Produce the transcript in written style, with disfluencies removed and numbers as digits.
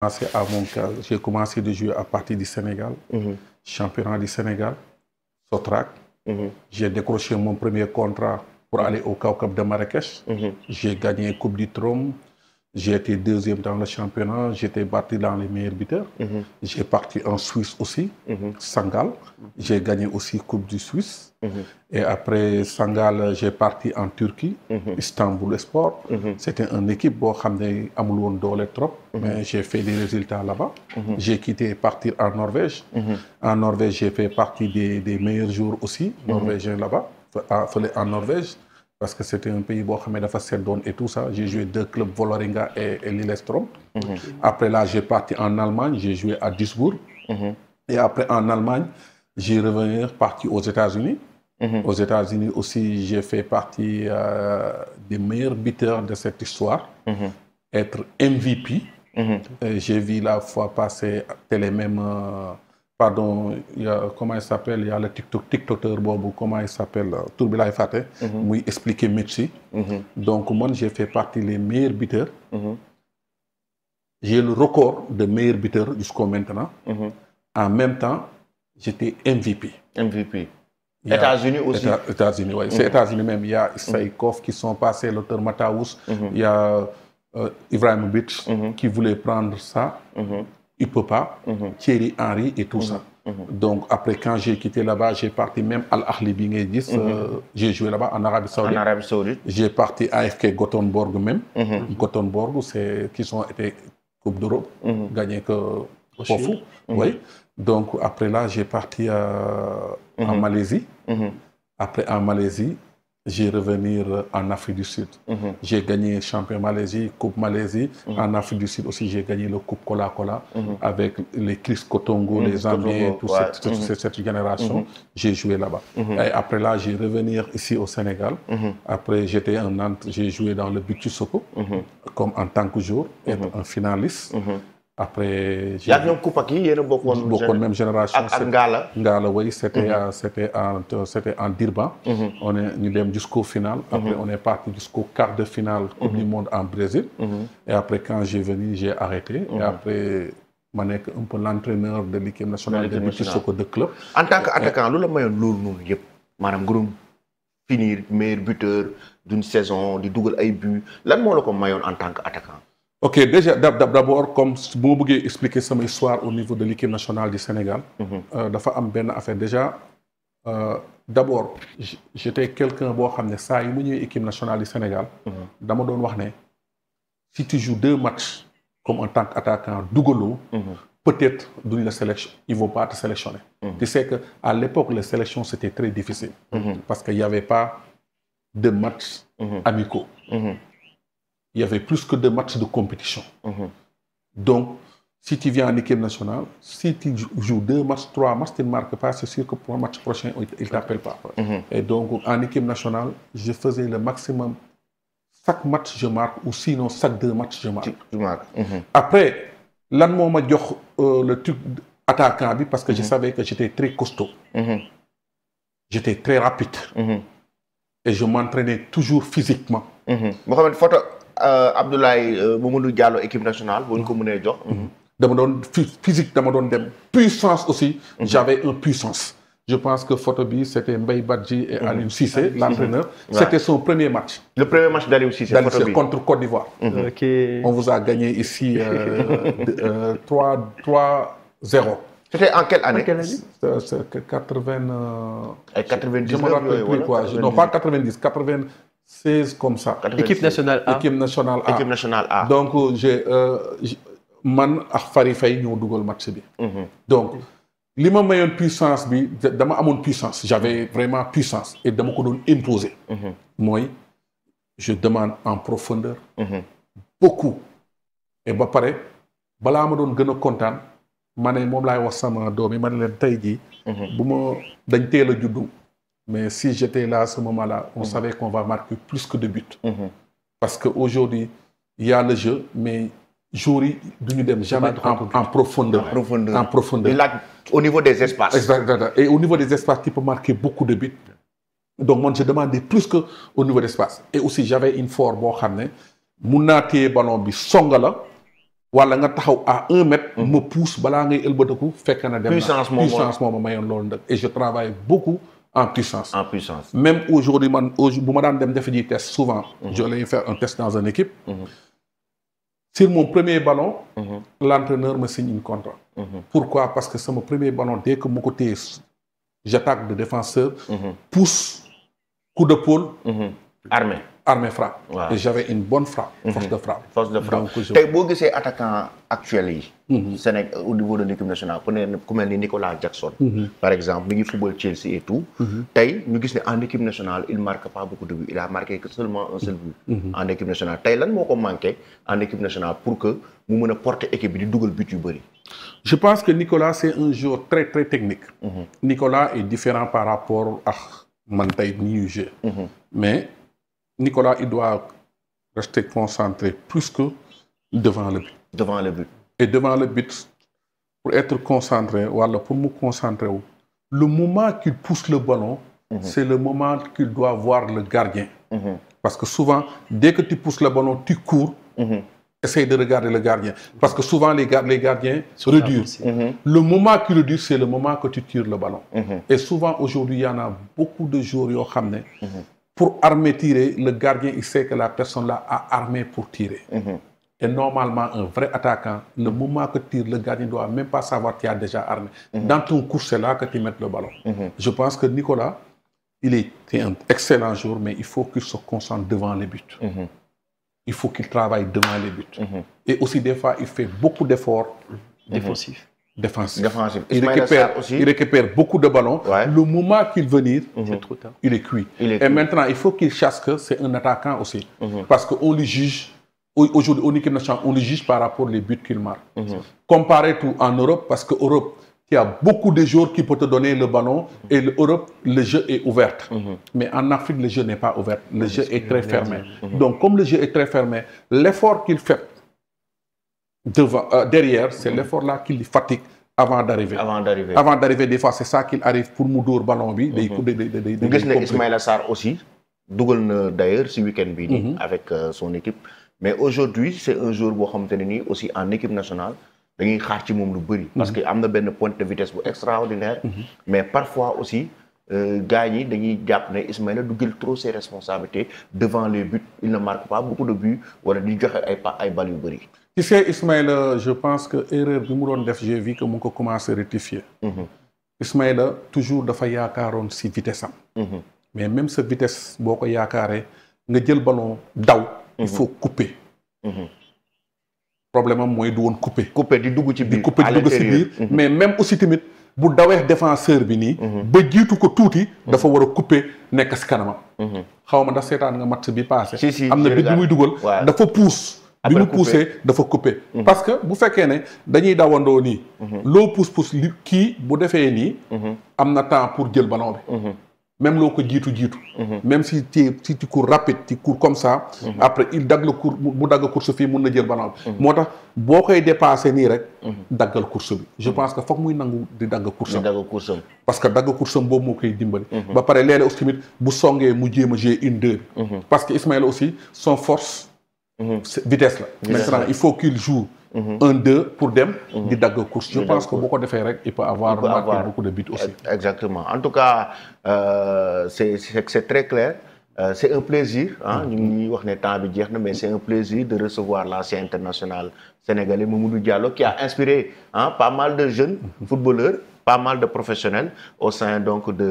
J'ai commencé de jouer à partir du Sénégal, championnat du Sénégal, Sotrac. J'ai décroché mon premier contrat pour aller au Kaukab de Marrakech. J'ai gagné Coupe du Trône. J'ai été deuxième dans le championnat. J'étais battu dans les meilleurs buteurs. J'ai parti en Suisse aussi, Sangal. J'ai gagné aussi Coupe du Suisse. Et après Sangal, j'ai parti en Turquie, Istanbul Sport. C'était une équipe qui a trop, mais j'ai fait des résultats là-bas. J'ai quitté et parti en Norvège. En Norvège, j'ai fait partie des meilleurs jours aussi, norvégiens là-bas, en Norvège. Parce que c'était un pays qui a fait et tout ça. J'ai joué 2 clubs, Vålerenga et Lillestrøm. Après là, j'ai parti en Allemagne, j'ai joué à Duisbourg. Et après, en Allemagne, j'ai parti aux États-Unis. Aux États-Unis aussi, j'ai fait partie des meilleurs buteurs de cette histoire. Être MVP. J'ai vu la fois passer télé même... Pardon, comment il s'appelle? Il y a le TikToker Bobo, comment il s'appelle? Tourbila Faté, lui expliquer Messi. Donc, moi, j'ai fait partie des meilleurs buteurs. J'ai le record de meilleurs buteurs jusqu'à maintenant. En même temps, j'étais MVP. MVP. États-Unis aussi. États-Unis, oui. C'est États-Unis même. Il y a Saïkov qui sont passés, l'auteur Mataous. Il y a Ibrahimovic qui voulait prendre ça. Il ne peut pas, Thierry Henry et tout ça. Donc après, quand j'ai quitté là-bas, j'ai parti même à Al-Ahli Bingedis, j'ai joué là-bas en Arabie Saoudite. J'ai parti à AFK Gothenburg même. Gothenburg, c'est qui sont été Coupe d'Europe, gagné que Pofu. Oui. Donc après là, j'ai parti en Malaisie. Après en Malaisie, j'ai revenu en Afrique du Sud. J'ai gagné champion Malaisie, Coupe Malaisie. En Afrique du Sud aussi, j'ai gagné le Coupe Cola Cola avec les Chris Kotongo, les Zambiens, toute cette génération. J'ai joué là-bas. Et après là, j'ai revenu ici au Sénégal. Après, j'étais en Nantes, j'ai joué dans le Butu Soko, comme en tant que joueur, être un finaliste. Après, j'ai beaucoup de même génération. Ngala, oui, c'était en Durban. On est jusqu'au final. Après, on est parti jusqu'au quart de finale Coupe du Monde en Brésil. Et après, quand j'ai venu, j'ai arrêté. Et après, je suis un peu l'entraîneur de l'équipe nationale de Butu de club. En tant qu'attaquant, qu'est-ce finir meilleur buteur d'une saison, de double but, qu'est-ce que en tant qu'attaquant? Ok, déjà, d'abord, comme je voulais expliquer cette histoire au niveau de l'équipe nationale du Sénégal, dafa am benn affaire. Déjà, d'abord, j'étais quelqu'un qui a ça, l'équipe nationale du Sénégal, dama doon wax né si tu joues 2 matchs comme en tant qu'attaquant Dougolo, peut-être duñ la sélection, ils vont pas te sélectionner. Tu sais qu'à l'époque, les sélections c'était très difficile parce qu'il n'y avait pas de matchs amicaux. Il y avait plus que 2 matchs de compétition. Donc, si tu viens en équipe nationale, si tu joues 2 matchs, 3 matchs, tu ne marques pas, c'est sûr que pour un match prochain, il ne t'appelle pas. Et donc, en équipe nationale, je faisais le maximum. Chaque match, je marque, ou sinon, chaque 2 matchs, je marque. Après, là, moi, je le truc attaquant, parce que je savais que j'étais très costaud. J'étais très rapide. Et je m'entraînais toujours physiquement. Mohamed, photo Abdoulaye Mamadou Diallo, équipe nationale, vous pouvez dire. Physique, puissance aussi, j'avais une puissance. Je pense que photo B, c'était Mbaye Badji et Aliou Cissé, l'entraîneur. C'était son premier match. Le premier match d'Aliou Cissé contre Côte d'Ivoire. On vous a gagné ici 3-0. C'était en quelle année? C'est 80... 90, je me rappelle plus quoi. Non, pas 90, 96 comme ça. Équipe nationale A. Équipe nationale A. Équipe nationale A. Donc, man ak Fary Faye ñoo dugal match bi. Donc, li ma mayoon puissance bi, dama amoon puissance. J'avais vraiment puissance. Et dama ko doon imposer. Moi, je demande en profondeur. Beaucoup. Et ba pare, balaa ma doon gën a kontaan, ma ne moom laay wax sama doom yi ma ne leen tey jii bu ma dañ teel a juddu mais si j'étais là à ce moment-là on savait qu'on va marquer plus que de buts parce qu'aujourd'hui il y a le jeu mais joueurs yi duñu dem jamais en profondeur. En profondeur. Là, au niveau des espaces. Exactement. Et au niveau des espaces tu peux marquer beaucoup de buts. Donc moi je demandais plus que au niveau des espaces. Et aussi j'avais une force boo xam ne mun naa téye ballon bi songa la wala nga taxaw à 1 mètre. me pousse balaa ngay ëlbatiku fekk na dem puissance moo ma mayoon loolu nag et je travaille beaucoup en puissance. En puissance. Même aujourd'hui man bu ma daan dem defi ji test souvent. je vais faire un test dans une équipe. Sur mon premier ballon. l'entraîneur me signe un contrat. Pourquoi? Parce que c'est mon premier ballon dès que mon côté j'attaque de défenseur. pousse coup de pôle. Armée frappe. Wow. Et j'avais une bonne frappe. Force de frappe. Force de frappe. Donc tey boo gisee attaquant actuel yi. Sénégal au niveau de l'équipe nationale ku mel ni Nicolas Jackson. par exemple mi ngi football Chelsea et tout. tey ñu gis ne en équipe nationale il marque pas beaucoup de buts il a marqué que seulement un seul but. en équipe nationale tey lan moo ko manqué en équipe nationale pour que mu mën a porter équipe bi di dugal but yu bëri. Je pense que Nicolas c'est un joueur très très technique. Nicolas est différent par rapport à man tey ñuy jouer. Mais Nicolas, il doit rester concentré plus que devant le but. Devant le but. Et devant le but, pour être concentré, voilà, pour me concentrer, le moment qu'il pousse le ballon, c'est le moment qu'il doit voir le gardien. Parce que souvent, dès que tu pousses le ballon, tu cours, essaye de regarder le gardien. Parce que souvent, les gardiens redurent. Le moment qu'il redure, c'est le moment que tu tires le ballon. Et souvent, aujourd'hui, il y en a beaucoup de joueurs qui ont pour armer tirer, le gardien il sait que la personne là a armé pour tirer. Et normalement, un vrai attaquant, le moment que tire, le gardien ne doit même pas savoir qu'il a déjà armé. Dans ton cours, c'est là que tu mets le ballon. Je pense que Nicolas, il était un excellent joueur, mais il faut qu'il se concentre devant les buts. Il faut qu'il travaille devant les buts. Et aussi, des fois, il fait beaucoup d'efforts défensifs. Il récupère beaucoup de ballons. Ouais. Le moment qu'il veut venir, C'est trop tard. il est cuit. Et maintenant, il faut qu'il sache que c'est un attaquant aussi. Parce qu'on le juge, aujourd'hui, au équipe nationale, on le juge par rapport aux buts qu'il marque. Comparé tout en Europe, parce qu'en Europe, il y a beaucoup de joueurs qui peuvent te donner le ballon et l'Europe, le jeu est ouvert. Mais en Afrique, le jeu n'est pas ouvert. Le jeu est très fermé. Donc, comme le jeu est très fermé, l'effort qu'il fait derrière, c'est l'effort-là qui le fatigue avant d'arriver. Avant d'arriver, des fois, c'est ça qu'il arrive pour mourir le ballon. Nous avons Ismaïla Sarr aussi, d'ailleurs, ce week-end avec son équipe. Mais aujourd'hui, c'est un joueur aussi en équipe nationale. Parce qu'il y a une pointe de vitesse extraordinaire. Mais parfois aussi, gagner, Ismaïla double trop ses responsabilités devant les buts. Il ne marque pas beaucoup de buts. Tu sais, Ismaïla, je pense que l'erreur que j'ai vu que mon commence à rectifier. Ismaïla, toujours de faire yakaron si vitesse. Mais même cette vitesse, boko yakaré, nga jël ballon daw, il faut couper. Problème moy du won couper. Couper di dugg ci biir. Couper di dugg ci biir. Mais même aussi timit bu dawé défenseur bi ni ba jitu ko touti dafa wara couper nek ci kanamam. Xawma da sétane nga match bi passé. Amna bi muy duggal dafa pousse. bi mu poussé dafa couper. Parce que bu fekkee ne dañuy dawandoo nii. loo pousse li kii bu defee nii. am na temps pour jël ballon bi. même loo ko jiitu. même si tu cours rapide tu cours comme ça. après il dagg la cour bu dagg course fii mun na jël ballon bi. moo tax boo koy dépassé nii rek. daggal course bi. je pense que foog muy nangu di dagg course am. parce que dagg course am boobu moo koy dimbali. ba pare léeg-léeg aussi tamit bu songee mu jéem a jouer 1-2. parce que Ismaïla aussi son force. Vitesse là. Maintenant, il faut qu'il joue 1-2 pour dem di dagg course. Je pense que beaucoup de faire il peut avoir marqué beaucoup de buts aussi. Exactement. En tout cas, c'est très clair. C'est un plaisir, mais c'est un plaisir de recevoir l'ancien international sénégalais Mamadou Diallo qui a inspiré pas mal de jeunes footballeurs, pas mal de professionnels au sein donc de